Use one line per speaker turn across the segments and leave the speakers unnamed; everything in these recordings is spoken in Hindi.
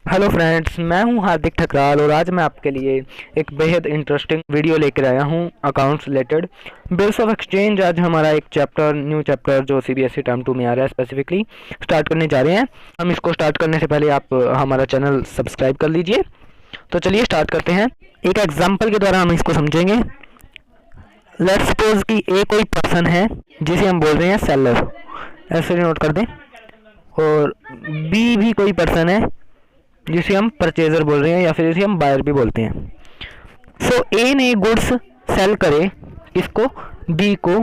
हेलो फ्रेंड्स, मैं हूं हार्दिक ठकराल और आज मैं आपके लिए एक बेहद इंटरेस्टिंग वीडियो लेकर आया हूं accounts related. Bills of exchange आज हमारा एक चैप्टर, न्यू चैप्टर जो सीबीएसई टर्म 2 में आ रहा है, स्पेसिफिकली स्टार्ट करने जा रहे हैं। हम इसको स्टार्ट करने से पहले आप हमारा चैनल सब्सक्राइब कर लीजिए। तो चलिए स्टार्ट करते हैं। एक एग्जाम्पल के द्वारा हम इसको समझेंगे। लेट्स सपोज कि ए कोई पर्सन है जिसे हम बोल रहे हैं सेलर, ऐसे नोट कर दें, और बी भी कोई पर्सन है जिसे हम परचेजर बोल रहे हैं या फिर जिसे हम बायर भी बोलते हैं। सो ए ने गुड्स सेल करे इसको बी को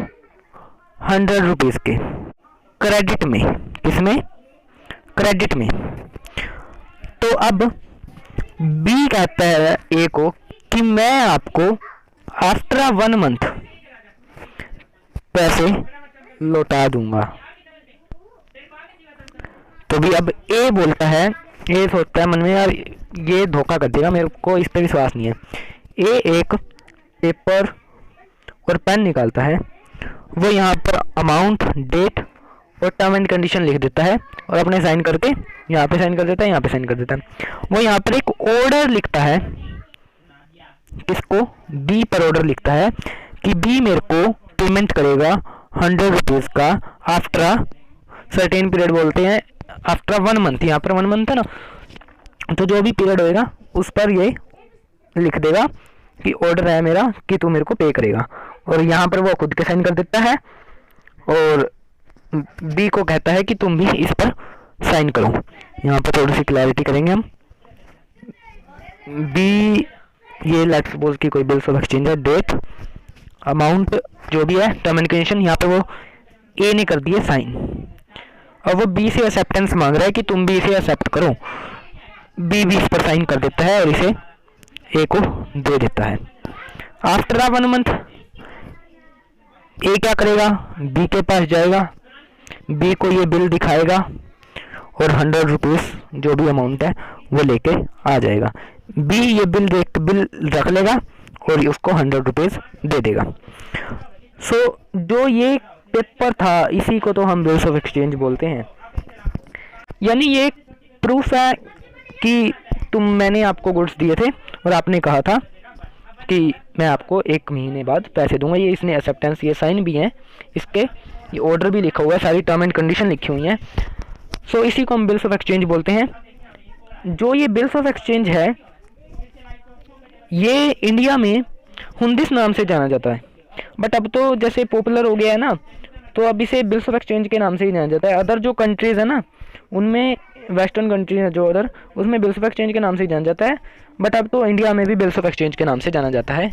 100 रुपीज़ के क्रेडिट में। किसमें? क्रेडिट में। तो अब बी कहता है ए को कि मैं आपको आफ्टर 1 मंथ पैसे लौटा दूंगा। तो भी अब ए बोलता है, ये सोचता है मन में, यार ये धोखा कर देगा, मेरे को इस पर विश्वास नहीं है। ए एक पेपर और पेन निकालता है, वो यहाँ पर अमाउंट, डेट और टर्म एंड कंडीशन लिख देता है और अपने साइन करके यहाँ पे साइन कर देता है, यहाँ पे साइन कर देता है। वो यहाँ पर एक ऑर्डर लिखता है, किसको? बी पर ऑर्डर लिखता है कि बी मेरे को पेमेंट करेगा 100 रुपीज़ का आफ्टर सर्टेन पीरियड, बोलते हैं आफ्टर 1 मंथ। यहाँ पर 1 मंथ है ना, तो जो भी पीरियड होएगा उस पर ये लिख देगा कि ऑर्डर है मेरा कि तू मेरे को पे करेगा, और यहाँ पर वो खुद के साइन कर देता है और बी को कहता है कि तुम भी इस पर साइन करो। यहाँ पर थोड़ी सी क्लैरिटी करेंगे हम। बी, ये लेट्स सपोज की कोई बिल्स ऑफ एक्सचेंज है, डेट, अमाउंट जो भी है, टर्म एंड कंडीशन, यहाँ पे वो ए ने कर दिए साइन और वो बी से एक्सेप्टेंस मांग रहा है कि तुम भी इसे एक्सेप्ट करो। बी भी इस पर साइन कर देता है और इसे ए को दे देता है। आफ्टर 1 मंथ ए क्या करेगा? बी के पास जाएगा, बी को ये बिल दिखाएगा और 100 रुपीज़ जो भी अमाउंट है वो लेके आ जाएगा। बी ये बिल रख लेगा और उसको 100 रुपीज़ दे देगा। सो जो ये पेपर था, इसी को तो हम बिल्स ऑफ एक्सचेंज बोलते हैं। यानी ये प्रूफ है कि मैंने आपको गुड्स दिए थे और आपने कहा था कि मैं आपको 1 महीने बाद पैसे दूंगा। ये इसने एक्सेप्टेंस, ये साइन भी हैं इसके, ये ऑर्डर भी लिखा हुआ है, सारी टर्म एंड कंडीशन लिखी हुई हैं। सो इसी को हम बिल्स ऑफ एक्सचेंज बोलते हैं। जो ये बिल्स ऑफ एक्सचेंज है ये इंडिया में हुंडिस नाम से जाना जाता है, बट अब तो जैसे पॉपुलर हो गया है ना, तो अब इसे बिल्स ऑफ एक्सचेंज के नाम से ही जाना जाता है। अदर जो कंट्रीज़ है ना, उनमें वेस्टर्न कंट्रीज है जो अदर, उसमें बिल्स ऑफ एक्सचेंज के नाम से ही जाना जाता है, बट अब तो इंडिया में भी बिल्स ऑफ एक्सचेंज के नाम से जाना जाता है।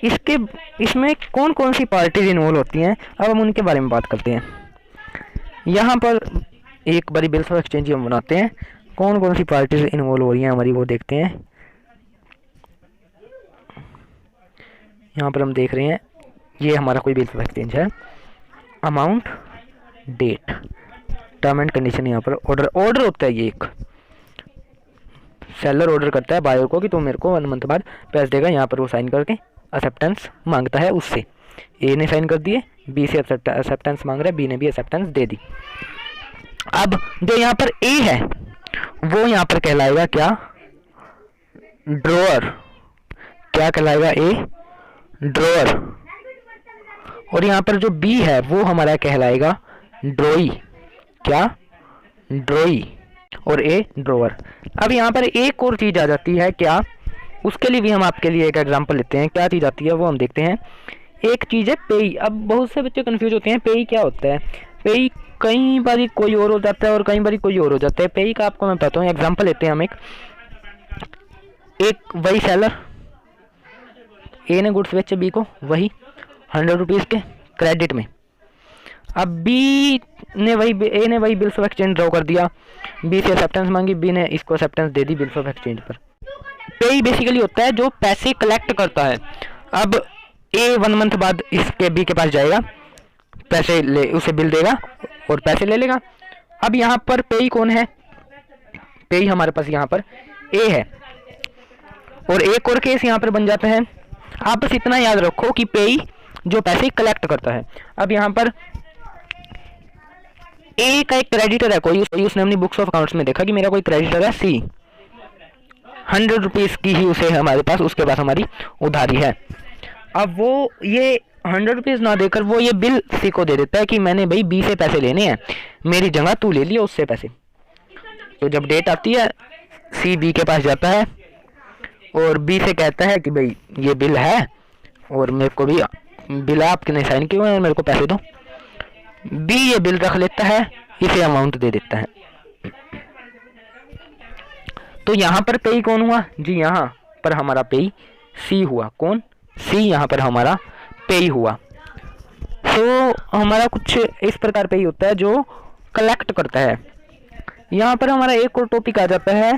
इसमें कौन कौन सी पार्टीज इन्वॉल्व होती हैं, अब हम उनके बारे में बात करते हैं। यहाँ पर एक बारी बिल्स ऑफ एक्सचेंज हम बनाते हैं, कौन कौन सी पार्टीज इन्वॉल्व हो रही हैं हमारी वो देखते हैं। यहाँ पर हम देख रहे हैं ये हमारा कोई बिल्स ऑफ एक्सचेंज है। Amount, date, term and condition, यहाँ पर ऑर्डर होता है। ये एक सेलर ऑर्डर करता है बायर को कि तुम मेरे को 1 मंथ बाद पैसे देगा। यहाँ पर वो साइन करके एक्सेप्टेंस मांगता है उससे। ए ने साइन कर दिए, बी से एक्सेप्टेंस मांग रहा है, बी ने भी एक्सेप्टेंस दे दी। अब जो यहाँ पर ए है वो यहाँ पर कहलाएगा क्या? ड्रॉअर। क्या कहलाएगा? ए ड्रॉअर। और यहाँ पर जो बी है वो हमारा कहलाएगा ड्रॉई। क्या? ड्रॉई। और ए ड्रॉअर। अब यहाँ पर एक और चीज़ आ जाती है, क्या? उसके लिए भी हम आपके लिए एक एग्जांपल लेते हैं। क्या चीज़ आती है वो हम देखते हैं। एक चीज़ है पेई। अब बहुत से बच्चे कंफ्यूज होते हैं, पेई क्या होता है। पेई कई बार कोई और हो जाता है और कई बार कोई और हो जाता है। पेई का आपको मैं बताता हूँ, एग्जाम्पल लेते हैं हम एक वही सेलर, ए ने गुड्स बेचे बी को, वही 100 रुपीज़ के क्रेडिट में। अब बी ने वही, ए ने वही बिल्स ऑफ एक्सचेंज ड्रॉ कर दिया, बी से एक्सेप्टेंस मांगी, बी ने इसको acceptance they the bills of exchange पर। पे बेसिकली होता है जो पैसे कलेक्ट करता है। अब ए 1 मंथ बाद इसके बी के पास जाएगा, पैसे ले, उसे बिल देगा और पैसे ले लेगा। अब यहाँ पर पे कौन है? पे हमारे पास यहाँ पर ए है। और एक और केस यहाँ पर बन जाता है। आप बस इतना याद रखो कि पे जो पैसे कलेक्ट करता है। अब यहाँ पर ए का एक क्रेडिटर है कोई, उसने अपनी बुक्स ऑफ अकाउंट्स में देखा कि मेरा कोई क्रेडिटर है सी, 100 रुपीज़ की ही उसे हमारे पास उसके पास हमारी उधारी है। अब वो ये 100 रुपीज़ ना देकर वो ये बिल सी को दे देता है कि मैंने भाई बी से पैसे लेने हैं, मेरी जगह तू ले लिया उससे पैसे। तो जब डेट आती है सी बी के पास जाता है और बी से कहता है कि भाई ये बिल है और मेरे को भी बिल आपने साइन किए हुए हैं, मेरे को पैसे दो। बी ये बिल रख लेता है, इसे अमाउंट दे देता है। तो यहाँ पर पेई कौन हुआ जी? यहाँ पर हमारा पेई सी हुआ। कौन? सी यहाँ पर हमारा पेई हुआ। तो हमारा कुछ इस प्रकार पेई होता है जो कलेक्ट करता है। यहाँ पर हमारा एक और टॉपिक आ जाता है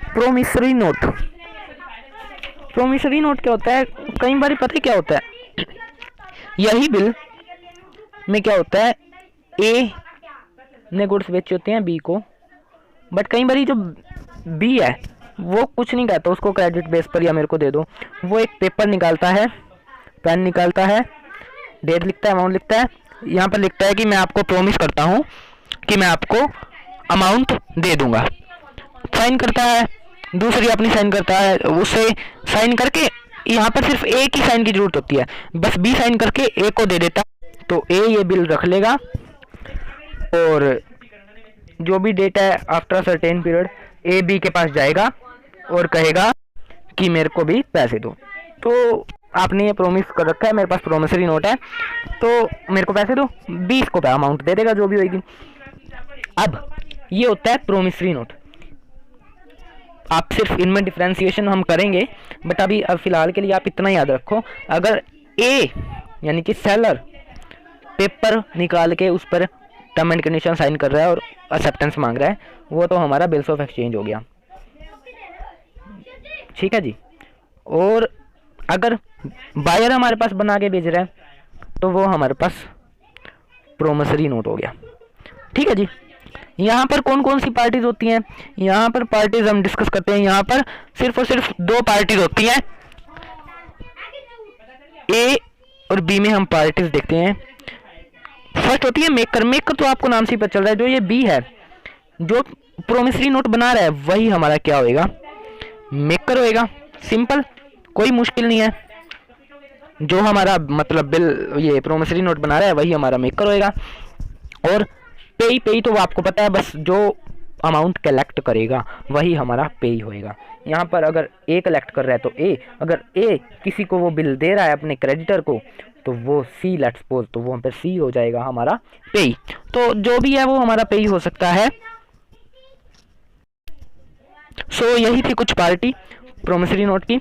प्रोमिसरी नोट। प्रोमिसरी नोट क्या होता है? कई बार पता है क्या होता है, यही बिल में क्या होता है, ए ने गुड्स बेचे होते हैं बी को, बट कई बार जो बी है वो कुछ नहीं कहता उसको क्रेडिट बेस पर या मेरे को दे दो। वो एक पेपर निकालता है, पेन निकालता है, डेट लिखता है, अमाउंट लिखता है, यहाँ पर लिखता है कि मैं आपको प्रॉमिस करता हूँ कि मैं आपको अमाउंट दे दूंगा। साइन करता है, दूसरी अपनी साइन करता है, उसे साइन करके यहाँ पर सिर्फ ए की साइन की जरूरत होती है, बस बी साइन करके ए को दे देता। तो ए ये बिल रख लेगा और जो भी डेट है after certain period A B के पास जाएगा और कहेगा कि मेरे को भी पैसे दो। तो आपने ये प्रॉमिस कर रखा है, मेरे पास प्रोमिसरी नोट है तो मेरे को पैसे दो, 20 को अमाउंट दे देगा जो भी होगी। अब ये होता है प्रोमिसरी नोट। आप सिर्फ इनमें डिफ्रेंसिएशन हम करेंगे, बट अभी अब फिलहाल के लिए आप इतना याद रखो, अगर ए यानी कि सेलर पेपर निकाल के उस पर टर्म एंड कंडीशन साइन कर रहा है और एक्सेप्टेंस मांग रहा है, वो तो हमारा बिल्स ऑफ एक्सचेंज हो गया। ठीक है जी। और अगर बायर हमारे पास बना के भेज रहा है तो वो हमारे पास प्रोमिसरी नोट हो गया। ठीक है जी। यहाँ पर कौन कौन सी पार्टीज होती हैं? यहाँ पर पार्टीज हम डिस्कस करते हैं। यहाँ पर सिर्फ और सिर्फ 2 पार्टीज होती हैं, ए और बी में हम पार्टीज देखते हैं। फर्स्ट होती है मेकर। मेकर तो आपको नाम से ही पता चल रहा है, जो ये बी है जो प्रोमिसरी नोट बना रहा है वही हमारा क्या होएगा? मेकर होएगा। सिंपल, कोई मुश्किल नहीं है। जो हमारा मतलब बिल ये प्रोमिसरी नोट बना रहा है वही हमारा मेकर होएगा। और पेई, पेई तो आपको पता है, बस जो अमाउंट कलेक्ट करेगा वही हमारा पेई होएगा। यहाँ पर अगर ए कलेक्ट कर रहा है तो ए, अगर ए किसी को वो बिल दे रहा है अपने क्रेडिटर को तो वो सी, लेट्स सपोज, तो वहाँ पर सी हो जाएगा हमारा पेई। तो जो भी है वो हमारा पेई हो सकता है। सो यही थी कुछ पार्टी प्रोमिसरी नोट की।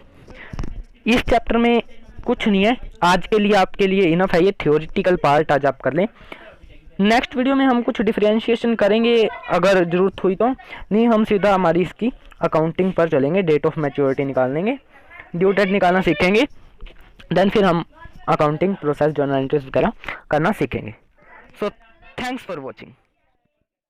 इस चैप्टर में कुछ नहीं है आज के लिए, आपके लिए इनफ है। ये थ्योरेटिकल पार्ट आज आप कर लें। नेक्स्ट वीडियो में हम कुछ डिफरेंशिएशन करेंगे अगर ज़रूरत हुई तो, नहीं हम सीधा हमारी इसकी अकाउंटिंग पर चलेंगे। डेट ऑफ मैच्योरिटी निकाल लेंगे, ड्यू डेट निकालना सीखेंगे, देन फिर हम अकाउंटिंग प्रोसेस जर्नल एंट्रीज वगैरह करना सीखेंगे। So thanks for watching.